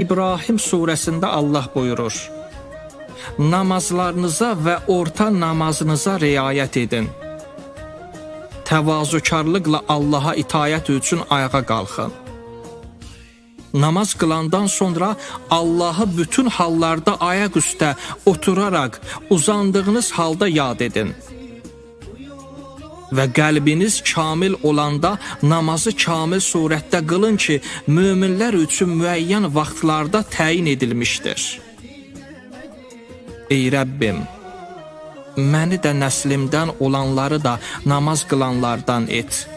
İbrahim surəsində Allah buyurur: namazlarınıza və orta namazınıza riayət edin. Təvazukarlıqla Allaha itayət üçün ayağa qalxın. Namaz qılandan sonra Allahı bütün hallarda ayaq üstə oturaraq uzandığınız halda yad edin. Və qəlbiniz kamil olanda namazı kamil surətdə qılın ki, möminlər üçün müəyyən vaxtlarda təyin edilmişdir. Ey Rəbbim, məni də nəslimdən olanları da namaz qılanlardan et.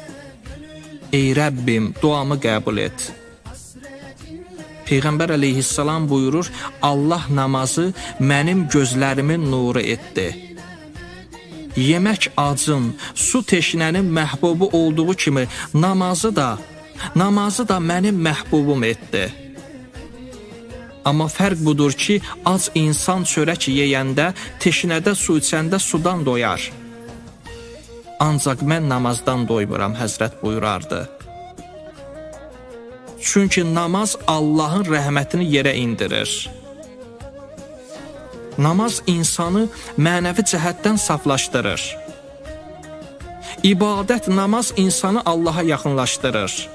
Ey Rəbbim, duamı qəbul et. Peyğəmbər əleyhissalam buyurur, Allah namazı mənim gözlərimin nuru etdi. Yemək acın, su teşnənin məhbubu olduğu kimi namazı da mənim məhbubum etdi. Amma fərq budur ki, ac insan çörək yeyəndə, teşnədə su içəndə sudan doyar. Ancaq mən namazdan doymuram, Həzrət buyurardı. Çünki namaz Allahın rəhmətini yerə indirir. Namaz insanı mənəvi cəhətdən saflaşdırır. İbadət, namaz insanı Allaha yaxınlaşdırır.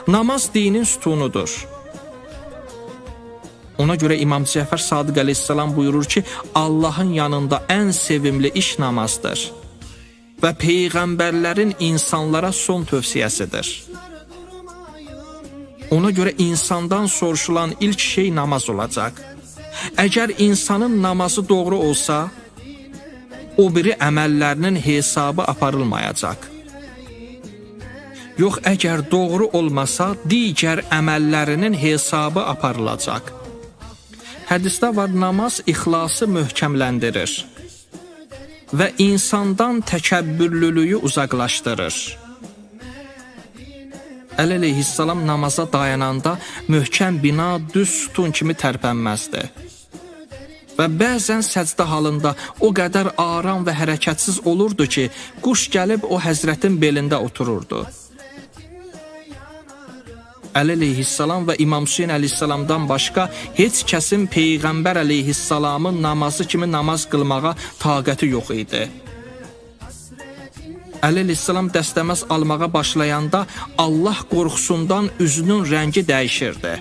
Namaz dinin sütunudur. Ona görə İmam Cəfər Sadiq əleyhissalam buyurur ki, Allahın yanında ən sevimli iş namazdır və peyğəmbərlərin insanlara son tövsiyəsidir. Ona görə insandan soruşulan ilk şey namaz olacaq. Əgər insanın namazı doğru olsa, o biri əməllərinin hesabı aparılmayacaq. Yox, əgər doğru olmasa, digər əməllərinin hesabı aparılacaq. Hədisdə var, namaz ixlası möhkəmləndirir və insandan təkəbbürlülüyü uzaqlaşdırır. Əli əleyhissalam namaza dayananda möhkəm bina düz sütun kimi tərpənməzdi. Və bəzən səcdə halında o qədər aram və hərəkətsiz olurdu ki, quş gəlib o həzrətin belində otururdu. Əli əleyhissalam və İmam Hüseyin əleyhissalamdan başqa heç kəsin Peyğəmbər əleyhissalamın namazı kimi namaz qılmağa taqəti yox idi. Əli əleyhissalam dəstəməz almağa başlayanda Allah qorxusundan üzünün rəngi dəyişirdi.